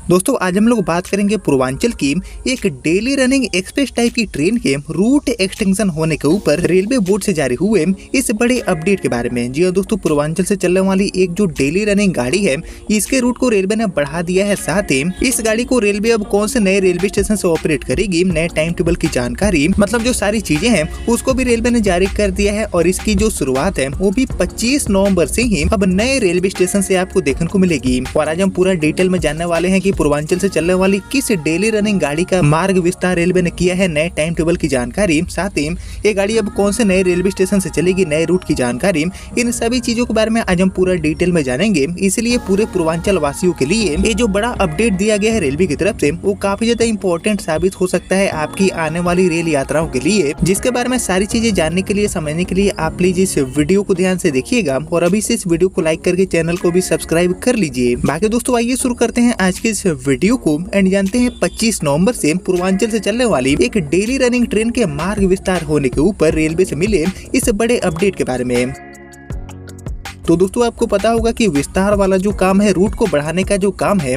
दोस्तों आज हम लोग बात करेंगे पूर्वांचल की एक डेली रनिंग एक्सप्रेस टाइप की ट्रेन के रूट एक्सटेंशन होने के ऊपर रेलवे बोर्ड से जारी हुए इस बड़े अपडेट के बारे में। जी हाँ दोस्तों, पूर्वांचल से चलने वाली एक जो डेली रनिंग गाड़ी है इसके रूट को रेलवे ने बढ़ा दिया है। साथ ही इस गाड़ी को रेलवे अब कौन से नए रेलवे स्टेशन से ऑपरेट करेगी, नए टाइम टेबल की जानकारी, मतलब जो सारी चीजें हैं उसको भी रेलवे ने जारी कर दिया है। और इसकी जो शुरुआत है वो भी 25 नवंबर से ही अब नए रेलवे स्टेशन से आपको देखने को मिलेगी। और आज हम पूरा डिटेल में जानने वाले हैं कि पूर्वांचल से चलने वाली किस डेली रनिंग गाड़ी का मार्ग विस्तार रेलवे ने किया है, नए टाइम टेबल की जानकारी, साथ ही ये गाड़ी अब कौन से नए रेलवे स्टेशन से चलेगी, नए रूट की जानकारी, इन सभी चीजों के बारे में आज हम पूरा डिटेल में जानेंगे। इसलिए पूरे पूर्वांचल वासियों के लिए ये जो बड़ा अपडेट दिया गया है रेलवे की तरफ से वो काफी ज्यादा इंपॉर्टेंट साबित हो सकता है आपकी आने वाली रेल यात्राओं के लिए, जिसके बारे में सारी चीजें जानने के लिए, समझने के लिए आप प्लीज इस वीडियो को ध्यान से देखिएगा और अभी से इस वीडियो को लाइक करके चैनल को भी सब्सक्राइब कर लीजिए। बाकी दोस्तों आइए शुरू करते हैं आज के इस वीडियो को एंड जानते हैं 25 नवंबर से पूर्वांचल से चलने वाली एक डेली रनिंग ट्रेन के मार्ग विस्तार होने के ऊपर रेलवे से मिले इस बड़े अपडेट के बारे में। तो दोस्तों आपको पता होगा कि विस्तार वाला जो काम है, रूट को बढ़ाने का जो काम है,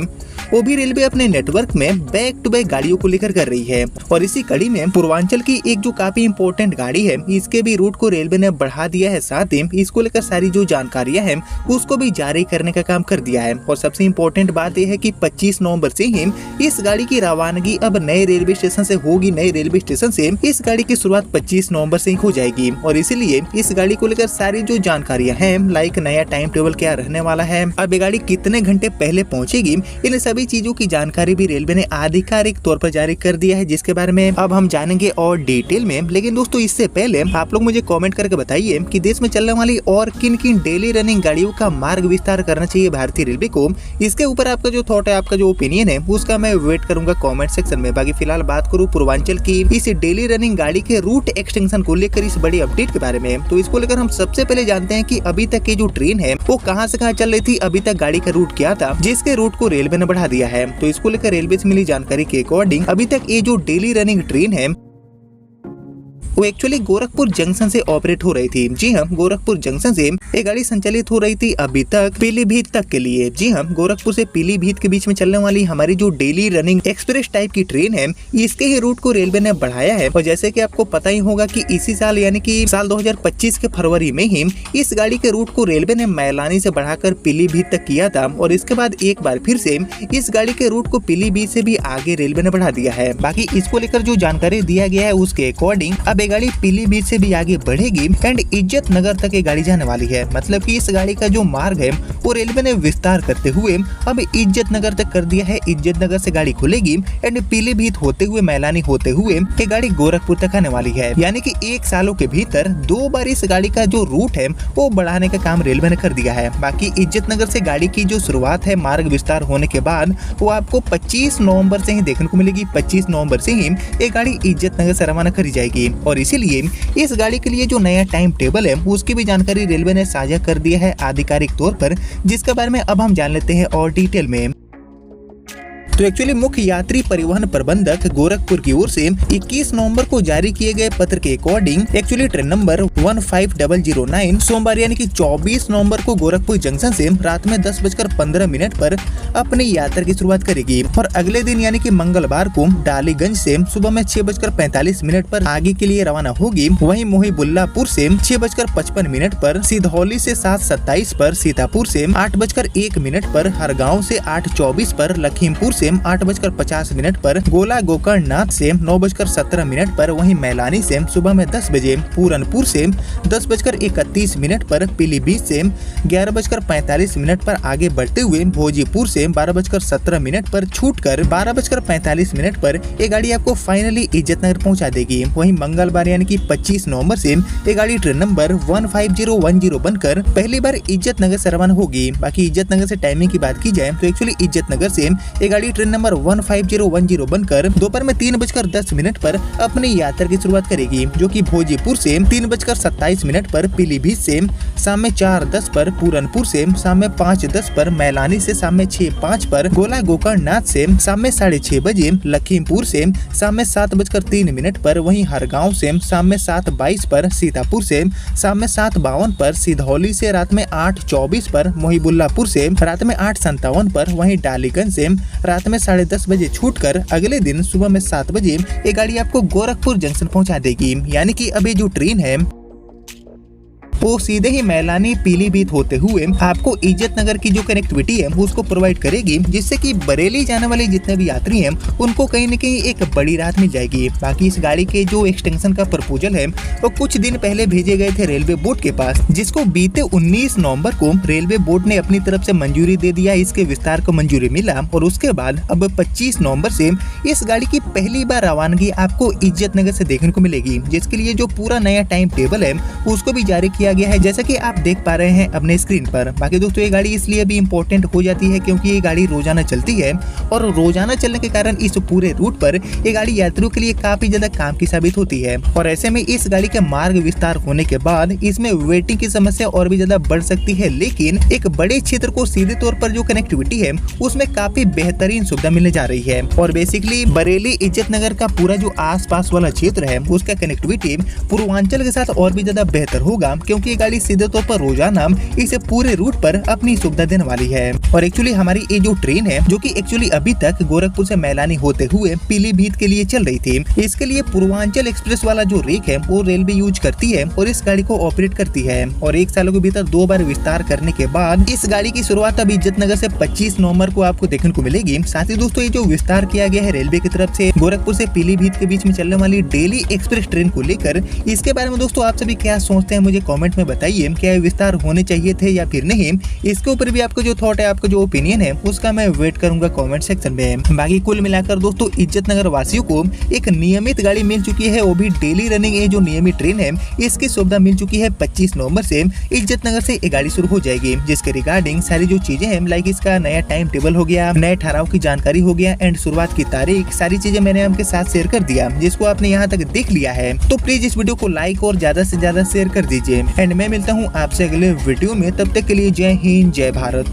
वो भी रेलवे अपने नेटवर्क में बैक टू बैक गाड़ियों को लेकर कर रही है। और इसी कड़ी में पूर्वांचल की एक जो काफी इंपॉर्टेंट गाड़ी है इसके भी रूट को रेलवे ने बढ़ा दिया है। साथ ही इसको लेकर सारी जो जानकारियां हैं उसको भी जारी करने का काम कर दिया है। और सबसे इम्पोर्टेंट बात यह है कि 25 नवंबर से ही इस गाड़ी की रवानगी अब नए रेलवे स्टेशन से होगी। नए रेलवे स्टेशन से इस गाड़ी की शुरुआत 25 नवंबर से ही हो जाएगी। और इसीलिए इस गाड़ी को लेकर सारी जो जानकारियां हैं, लाइक नया टाइम टेबल क्या रहने वाला है, अब ये गाड़ी कितने घंटे पहले पहुंचेगी, इन सभी चीजों की जानकारी भी रेलवे ने आधिकारिक तौर पर जारी कर दिया है, जिसके बारे में अब हम जानेंगे और डिटेल में। लेकिन दोस्तों इससे पहले आप लोग मुझे कमेंट करके बताइए कि देश में चलने वाली और किन किन डेली रनिंग गाड़ियों का मार्ग विस्तार करना चाहिए भारतीय रेलवे को। इसके ऊपर आपका जो थॉट है, आपका जो ओपिनियन है, उसका मैं वेट करूंगा कमेंट सेक्शन में। बाकी फिलहाल बात करूं पूर्वांचल की इस डेली रनिंग गाड़ी के रूट एक्सटेंशन को लेकर इस बड़ी अपडेट के बारे में, तो इसको लेकर हम सबसे पहले जानते हैं कि अभी तक की जो ट्रेन है वो कहां से कहां चल रही थी, अभी तक गाड़ी का रूट क्या था जिसके रूट को रेलवे ने बढ़ा दिया है। तो इसको लेकर रेलवे से मिली जानकारी के अकॉर्डिंग अभी तक ये जो डेली रनिंग ट्रेन है वो एक्चुअली गोरखपुर जंक्शन से ऑपरेट हो रही थी। जी हाँ, गोरखपुर जंक्शन से ये गाड़ी संचालित हो रही थी अभी तक पीलीभीत तक के लिए। जी हाँ, गोरखपुर से पीलीभीत के बीच में चलने वाली हमारी जो डेली रनिंग एक्सप्रेस टाइप की ट्रेन है इसके ही रूट को रेलवे ने बढ़ाया है। और जैसे कि आपको पता ही होगा कि इसी साल यानी कि साल 2025 के फरवरी में ही इस गाड़ी के रूट को रेलवे ने मैलानी से बढ़ाकर पीलीभीत तक किया था। और इसके बाद एक बार फिर से इस गाड़ी के रूट को पीलीभीत से भी आगे रेलवे ने बढ़ा दिया है। बाकी इसको लेकर जो जानकारी दिया गया है उसके अकॉर्डिंग अब ये गाड़ी पीलीभीत से भी आगे बढ़ेगी एंड इज्जत नगर तक ये गाड़ी जाने वाली है। मतलब कि इस गाड़ी का जो मार्ग है वो रेलवे ने विस्तार करते हुए अब इज्जत नगर तक कर दिया है। इज्जत नगर से गाड़ी खुलेगी एंड पीलीभीत होते हुए मैलानी होते हुए ये गाड़ी गोरखपुर तक आने वाली है। यानी कि 1 सालों के भीतर 2 बार इस गाड़ी का जो रूट है वो बढ़ाने का काम रेलवे ने कर दिया है। बाकी इज्जत नगर से गाड़ी की जो शुरुआत है मार्ग विस्तार होने के बाद वो आपको 25 नवंबर से ही देखने को मिलेगी। 25 नवंबर से ही ये गाड़ी इज्जत नगर से रवाना करी जाएगी। और इसीलिए इस गाड़ी के लिए जो नया टाइम टेबल है उसकी भी जानकारी रेलवे ने साझा कर दिया है आधिकारिक तौर पर, जिसके बारे में अब हम जान लेते हैं और डिटेल में। तो एक्चुअली मुख्य यात्री परिवहन प्रबंधक गोरखपुर की ओर से 21 नवंबर को जारी किए गए पत्र के अकॉर्डिंग एक्चुअली ट्रेन नंबर 15009 सोमवार यानी कि 24 नवंबर को गोरखपुर जंक्शन से रात में 10:15 पर अपनी यात्रा की शुरुआत करेगी। और अगले दिन यानी कि मंगलवार को डालीगंज से सुबह में 6:45 पर आगे के लिए रवाना होगी। वहीं मोहिबुल्लापुर से 6:55 पर, सिधौली से 7:27 पर, सीतापुर से 8:01 पर, हरगांव से 8:24 पर, लखीमपुर से 8:50 पर, गोला गोकर्णनाथ से 9:17 पर, वहीं मैलानी से सुबह में 10 बजे, पूरनपुर से 10:31 पर, पीलीभीत से 11:45 पर आगे बढ़ते हुए भोजीपुर से 12:17 पर छूटकर 12:45 पर ये गाड़ी आपको फाइनली इज्जतनगर पहुंचा देगी। वहीं मंगलवार यानी कि 25 नवंबर से ये गाड़ी ट्रेन नंबर 15010 बनकर पहली बार इज्जतनगर से रवाना होगी। बाकी इज्जतनगर से टाइमिंग की बात की जाए तो एक्चुअली इज्जतनगर से ये गाड़ी ट्रेन नंबर 15010 बनकर दोपहर में 3:10 पर अपनी यात्रा की शुरुआत करेगी, जो कि भोजीपुर से 3:27 पर, पीलीभीत से शाम में 4:10 पर, पूरनपुर से शाम में 5:10 पर, मैलानी से शाम में 6:05 पर, गोला गोकर्णनाथ से शाम में 6:30 बजे, लखीमपुर से शाम में 7:03 पर, वहीं हरगांव से शाम में 7:22 पर, सीतापुर से शाम में 7:52 पर, सिधौली से रात में 8:24 पर, मोहिबुल्लापुर से रात में 8:57 पर, वहीं डालीगंज से रात रात में 10:30 बजे छूटकर अगले दिन सुबह में 7 बजे ये गाड़ी आपको गोरखपुर जंक्शन पहुंचा देगी। यानी कि अब ये जो ट्रेन है वो सीधे ही मैलानी पीलीभीत होते हुए आपको इज्जत नगर की जो कनेक्टिविटी है उसको प्रोवाइड करेगी, जिससे कि बरेली जाने वाले जितने भी यात्री हैं उनको कहीं न कहीं एक बड़ी राहत मिल जाएगी। बाकी इस गाड़ी के जो एक्सटेंशन का प्रपोजल है वो कुछ दिन पहले भेजे गए थे रेलवे बोर्ड के पास, जिसको बीते 19 नवंबर को रेलवे बोर्ड ने अपनी तरफ से मंजूरी दे दिया। इसके विस्तार को मंजूरी मिला और उसके बाद अब 25 नवंबर से इस गाड़ी की पहली बार रवानगी आपको इज्जत नगर से देखने को मिलेगी, जिसके लिए जो पूरा नया टाइम टेबल है उसको भी जारी किया गया है, जैसा कि आप देख पा रहे हैं अपने स्क्रीन पर। बाकी दोस्तों ये गाड़ी इसलिए भी इम्पोर्टेंट हो जाती है क्योंकि ये गाड़ी रोजाना चलती है और रोजाना चलने के कारण इस पूरे रूट पर ये गाड़ी यात्रियों के लिए काफी ज्यादा काम की साबित होती है। और ऐसे में इस गाड़ी के मार्ग विस्तार होने के बाद इसमें वेटिंग की समस्या और भी ज्यादा बढ़ सकती है, लेकिन एक बड़े क्षेत्र को सीधे तौर पर जो कनेक्टिविटी है उसमें काफी बेहतरीन सुविधा मिलने जा रही है। और बेसिकली बरेली इज्जत नगर का पूरा जो आसपास वाला क्षेत्र है उसका कनेक्टिविटी पूर्वांचल के साथ और भी ज्यादा बेहतर होगा, क्योंकि ये गाड़ी सीधे तौर पर रोजाना इस पूरे रूट पर अपनी सुविधा देने वाली है। और एक्चुअली हमारी ये जो ट्रेन है जो कि एक्चुअली अभी तक गोरखपुर से मैलानी होते हुए पीलीभीत के लिए चल रही थी, इसके लिए पूर्वांचल एक्सप्रेस वाला जो रेक है वो रेलवे यूज करती है और इस गाड़ी को ऑपरेट करती है। और 1 साल के भीतर 2 बार विस्तार करने के बाद इस गाड़ी की शुरुआत अब इज्जत नगर से 25 नवंबर को आपको देखने को मिलेगी। साथ ही दोस्तों ये जो विस्तार किया गया है रेलवे की तरफ से गोरखपुर से पीलीभीत के बीच में चलने वाली डेली एक्सप्रेस ट्रेन को लेकर, इसके बारे में दोस्तों आप सभी क्या सोचते हैं मुझे कमेंट में बताइए। क्या विस्तार होने चाहिए थे या फिर नहीं? इसके ऊपर भी आपको जो थॉट है, आपको जो ओपिनियन है उसका मैं वेट करूंगा कमेंट सेक्शन में। बाकी कुल मिलाकर दोस्तों इज्जत नगर वासियों को एक नियमित गाड़ी मिल चुकी है, वो भी डेली रनिंग ये जो नियमित ट्रेन है इसकी सुविधा मिल चुकी है। 25 नवंबर से इज्जत नगर से ये गाड़ी शुरू हो जाएगी, जिसके रिगार्डिंग सारी जो चीजें हैं लाइक इसका नया टाइम टेबल हो गया, नए ठहराव की जानकारी हो गया एंड शुरुआत की तारीख, सारी चीजें मैंने आपके साथ शेयर कर दिया। जिसको आपने यहाँ तक देख लिया है तो प्लीज इस वीडियो को लाइक और ज्यादा से ज्यादा शेयर कर दीजिए। एंड मैं मिलता हूँ आपसे अगले वीडियो में, तब तक के लिए जय हिंद जय भारत।